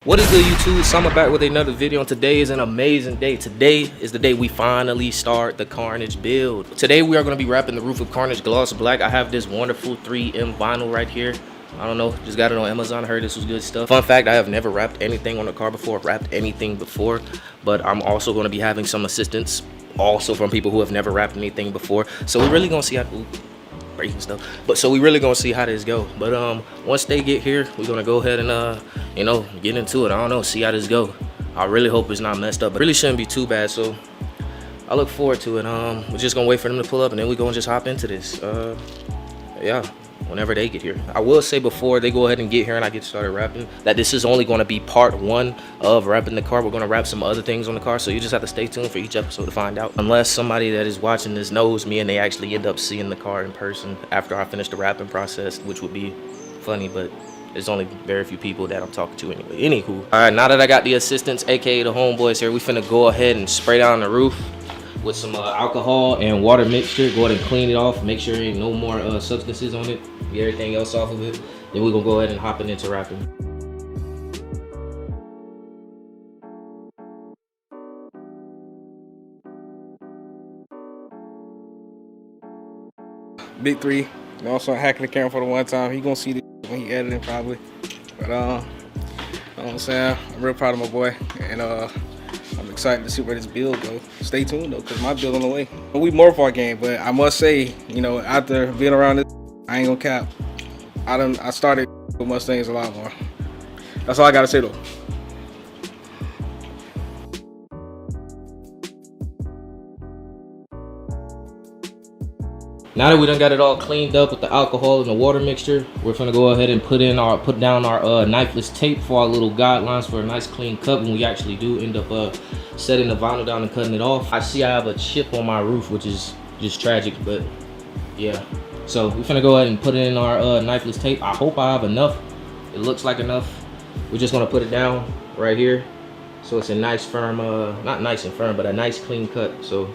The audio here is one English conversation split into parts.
What is good, YouTube? So I'm back with another video, and today is an amazing day. Today is the day we finally start the Carnage build. Today we are going to be wrapping the roof of Carnage gloss black. I have this wonderful 3M vinyl right here. I don't know, just got it on Amazon. I heard this was good stuff. Fun fact, I have never wrapped anything on the car before, but I'm also going to be having some assistance also from people who have never wrapped anything before. So we're really going to see how breaking stuff, so we really gonna see how this go. But once they get here, we're gonna go ahead and you know, get into it. I don't know, see how this go. I really hope it's not messed up, but it really shouldn't be too bad, so I look forward to it. We're just gonna wait for them to pull up, and then we're gonna just hop into this. Yeah, whenever they get here. I will say before they go ahead and get here and I get started wrapping, that this is only going to be part 1 of wrapping the car. We're going to wrap some other things on the car, so you just have to stay tuned for each episode to find out. Unless somebody that is watching this knows me and they actually end up seeing the car in person after I finish the wrapping process, which would be funny, but there's only very few people that I'm talking to anyway. Anywho, all right, now that I got the assistants, aka the homeboys here, we finna go ahead and spray down the roof with some alcohol and water mixture. Go ahead and clean it off, make sure there ain't no more substances on it, get everything else off of it. Then we're gonna go ahead and hop into wrapping. Big 3, you know, also hacking the camera for the one time. He gonna see this when he editing probably. But you know what I'm saying, I'm real proud of my boy, and I'm excited to see where this build goes. Stay tuned though, cause my build on the way. We more for our game, but I must say, you know, after being around this, I ain't gonna cap. I started with Mustangs a lot more. That's all I gotta say though. Now that we done got it all cleaned up with the alcohol and the water mixture, we're gonna go ahead and put down our knifeless tape for our little guidelines for a nice clean cut when we actually do end up setting the vinyl down and cutting it off. I see I have a chip on my roof, which is just tragic, but yeah. So we're gonna go ahead and put in our knifeless tape. I hope I have enough. It looks like enough. We're just gonna put it down right here, so it's a nice firm, not nice and firm, but a nice clean cut. So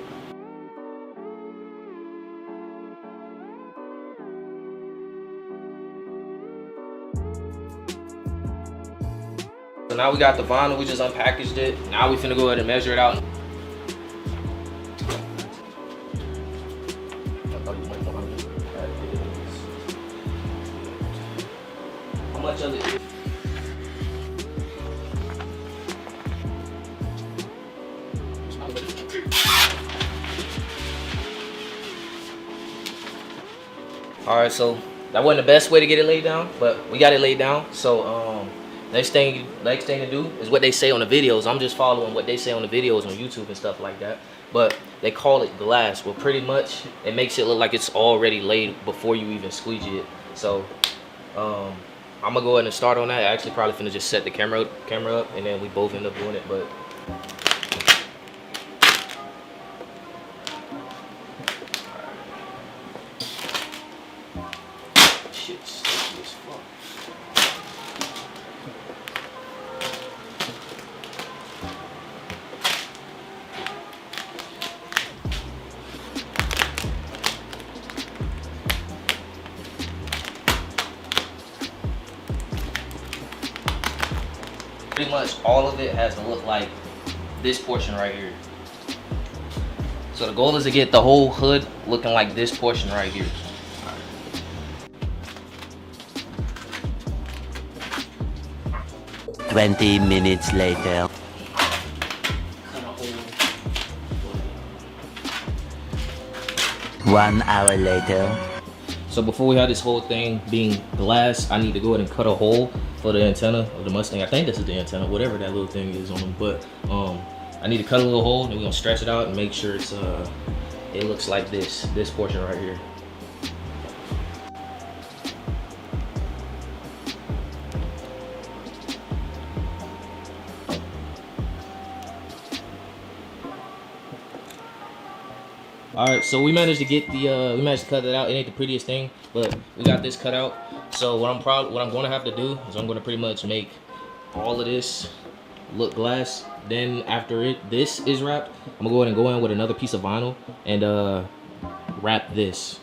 now we got the vinyl, we just unpackaged it. Now we finna go ahead and measure it out. How much of it? Alright, so that wasn't the best way to get it laid down, but we got it laid down. So next thing to do is what they say on the videos. I'm just following what they say on the videos on YouTube and stuff like that. But they call it glass. Well, pretty much it makes it look like it's already laid before you even squeegee it. So I'm gonna go ahead and start on that. I actually probably finna just set the camera up, and then we both end up doing it. But shit's sticky as fuck. Pretty much all of it has to look like this portion right here. So the goal is to get the whole hood looking like this portion right here. Right. 20 minutes later. 1 hour later. So before we have this whole thing being glass, I need to go ahead and cut a hole for the antenna of the Mustang. I think this is the antenna, whatever that little thing is on them. But I need to cut a little hole, and we're gonna stretch it out and make sure it's it looks like this portion right here. All right, so we managed to get the we managed to cut it out. It ain't the prettiest thing, but we got this cut out. So what I'm gonna have to do is I'm gonna pretty much make all of this look glass. Then after this is wrapped, I'm gonna go ahead and go in with another piece of vinyl and wrap this.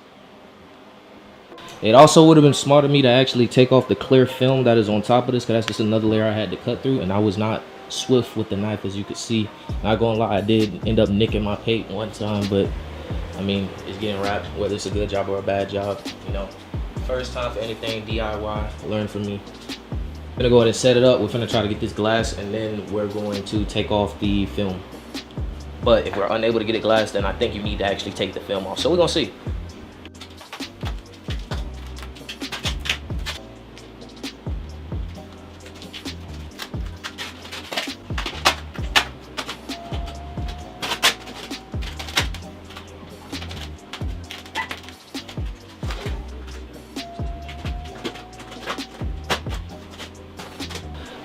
It also would have been smart of me to actually take off the clear film that is on top of this, because that's just another layer I had to cut through, and I was not swift with the knife, as you could see. Not gonna lie, I did end up nicking my paint one time, but I mean, it's getting wrapped, whether it's a good job or a bad job, you know. First time for anything DIY, learn from me. I'm gonna go ahead and set it up. We're gonna try to get this glass, and then we're going to take off the film. But if we're unable to get it glass, then I think you need to actually take the film off. So we're gonna see.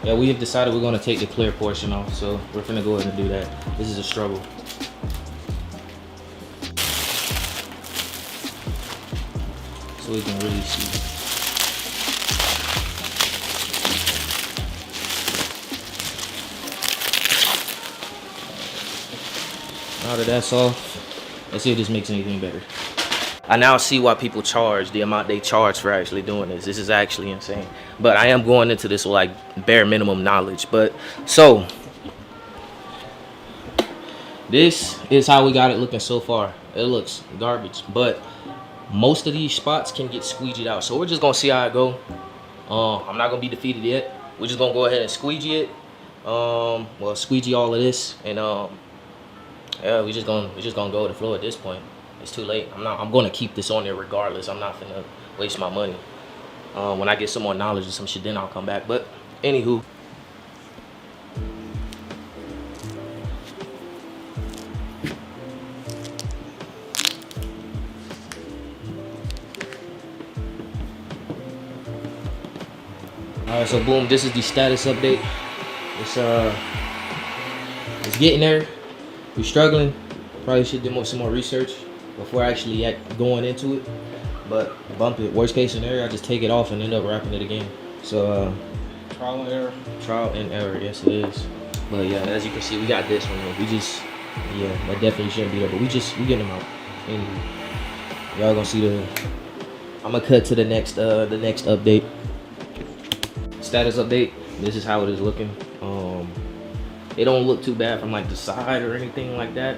Yeah, we have decided we're gonna take the clear portion off, so we're gonna go ahead and do that. This is a struggle. So we can really see. Now that that's off, let's see if this makes anything better. I now see why people charge the amount they charge for actually doing this. This is actually insane. But I am going into this with like bare minimum knowledge. But so this is how we got it looking so far. It looks garbage, but most of these spots can get squeegeed out. So we're just gonna see how it go. I'm not gonna be defeated yet. We're just gonna go ahead and squeegee it. Well, squeegee all of this, and yeah, we're just gonna go with the flow at this point. It's too late. I'm gonna keep this on there regardless. I'm not gonna waste my money. When I get some more knowledge or some shit, then I'll come back. But anywho. Alright, so boom, this is the status update. It's getting there. We're struggling. Probably should do some more research before actually going into it, but bump it. Worst case scenario, I just take it off and end up wrapping it again. So Trial and error. Trial and error, yes it is. But yeah, as you can see, we got this one. We just, yeah, that definitely shouldn't be there, but we getting them out. And y'all gonna see I'm gonna cut to the next update. Status update. This is how it is looking. It don't look too bad from like the side or anything like that,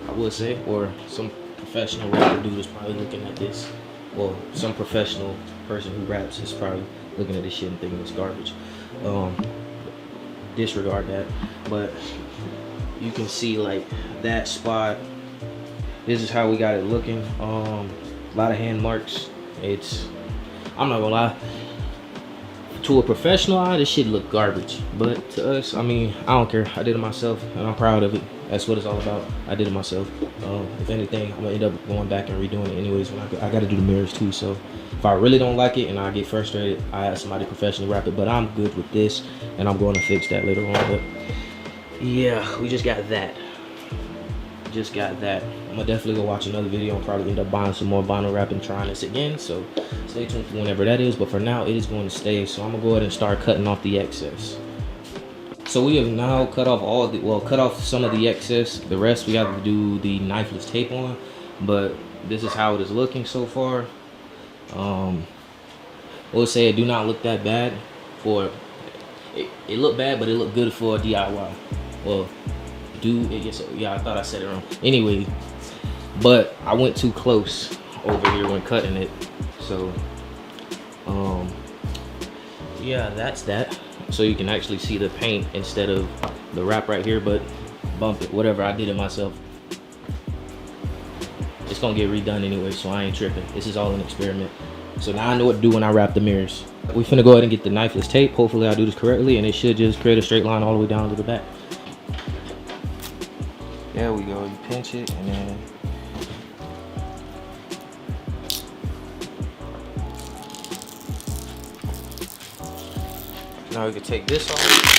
I would say, or some professional rapper dude is probably looking at this. Well, some professional person who raps is probably looking at this shit and thinking it's garbage. Disregard that. But you can see like that spot. This is how we got it looking. A lot of hand marks. I'm not gonna lie, to a professional eye, this shit look garbage. But to us, I mean, I don't care. I did it myself, and I'm proud of it. That's what it's all about. I did it myself. If anything, I'm gonna end up going back and redoing it anyways. When I gotta do the mirrors too. So if I really don't like it and I get frustrated, I have somebody professionally wrap it. But I'm good with this, and I'm going to fix that later on. But yeah, we just got that. I'm gonna definitely go watch another video and probably end up buying some more vinyl wrap and trying this again. So stay tuned for whenever that is. But for now, it is going to stay. So I'm gonna go ahead and start cutting off the excess. So we have now cut off cut off some of the excess. The rest we have to do the knifeless tape on. But this is how it is looking so far. We'll say it do not look that bad for it looked bad, but it looked good for a DIY. Well, yeah, I thought I said it wrong. Anyway, but I went too close over here when cutting it. So yeah, that's that. So you can actually see the paint instead of the wrap right here, but bump it, whatever, I did it myself. It's gonna get redone anyway, so I ain't tripping. This is all an experiment. So now I know what to do when I wrap the mirrors. We finna go ahead and get the knifeless tape. Hopefully I do this correctly, and it should just create a straight line all the way down to the back. There we go, you pinch it, and then now we can take this off.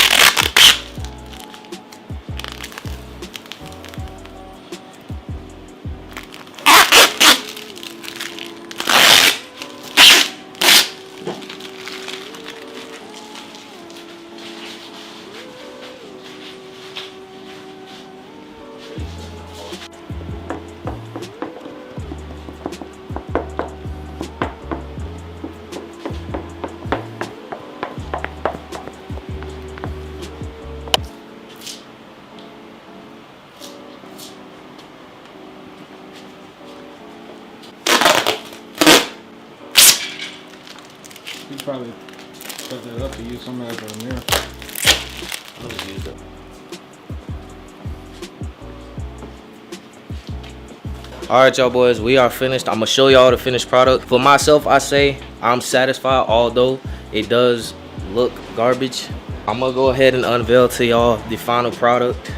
probably set that up to use something as a mirror. I'll just use it. Alright, y'all boys, we are finished. I'm gonna show y'all the finished product. For myself, I say I'm satisfied, although it does look garbage. I'm gonna go ahead and unveil to y'all the final product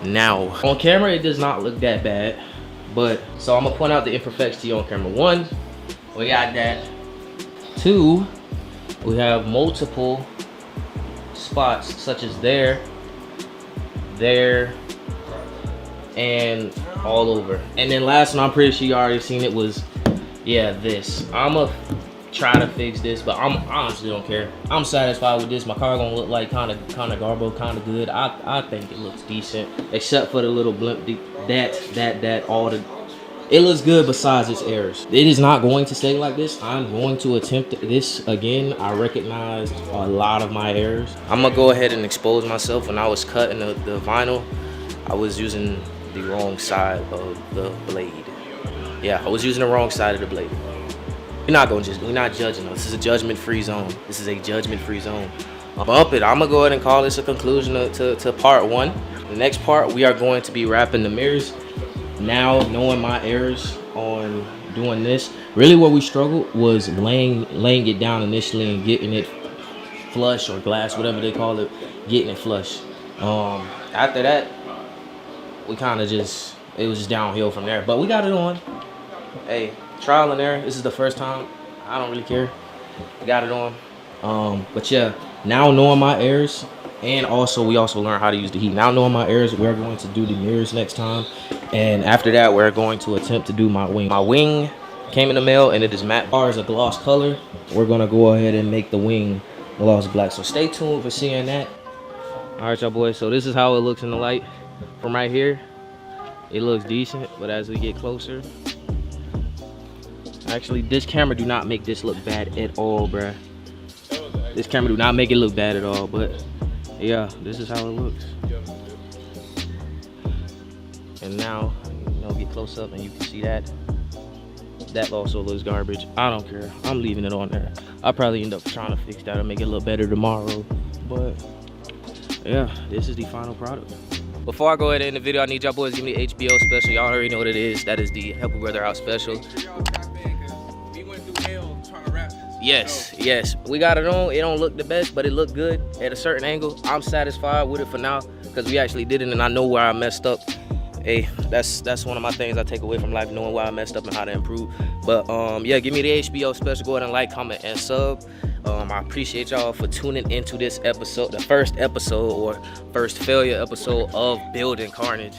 now. On camera, it does not look that bad, but so I'm gonna point out the imperfections to you on camera. One, we got that. Two, we have multiple spots such as there, and all over. And then last one, I'm pretty sure you already seen it, was this. I'ma try to fix this, but I honestly don't care. I'm satisfied with this. My car gonna look like kind of garbo, kind of good. I think it looks decent, except for the little blimp, all the. It looks good besides its errors. It is not going to stay like this. I'm going to attempt this again. I recognized a lot of my errors. I'm gonna go ahead and expose myself. When I was cutting the vinyl, I was using the wrong side of the blade. Yeah, I was using the wrong side of the blade. We're not judging though. This is a judgment-free zone. This is a judgment-free zone. Bump it. I'm gonna go ahead and call this a conclusion to part one. The next part, we are going to be wrapping the mirrors. Now, knowing my errors on doing this, really what we struggled was laying it down initially and getting it flush, or glass, whatever they call it, getting it flush. After that, we kind of just, it was just downhill from there. But we got it on. Hey, trial and error. This is the first time. I don't really care. We got it on. But yeah, now knowing my errors, and also we also learned how to use the heat. Now knowing my errors, we're going to do the mirrors next time. And after that, we're going to attempt to do my wing. My wing came in the mail, and it is matte. As far as a gloss color, we're gonna go ahead and make the wing gloss black. So stay tuned for seeing that. All right, y'all boys. So this is how it looks in the light. From right here, it looks decent, but as we get closer, actually, this camera do not make this look bad at all, bruh. This camera do not make it look bad at all, but yeah, this is how it looks. And now, get close up and you can see that. That also looks garbage. I don't care. I'm leaving it on there. I'll probably end up trying to fix that or make it look better tomorrow. But yeah, this is the final product. Before I go ahead and end the video, I need y'all boys to give me the HBO special. Y'all already know what it is. That is the Help a Brother Out special. Yes, we got it on. It don't look the best, but it looked good at a certain angle. I'm satisfied with it for now because we actually did it, and I know where I messed up. Hey, that's one of my things I take away from life, knowing why I messed up and how to improve. But yeah, give me the HBO special. Go ahead and like, comment, and sub. I appreciate y'all for tuning into this episode, the first episode or first failure episode of Building Carnage.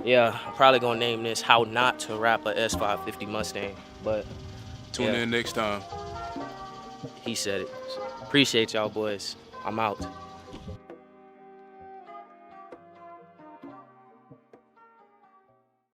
Yeah, I'm probably gonna name this "How Not to Wrap a S550 Mustang." But tune in next time. He said it. Appreciate y'all boys. I'm out.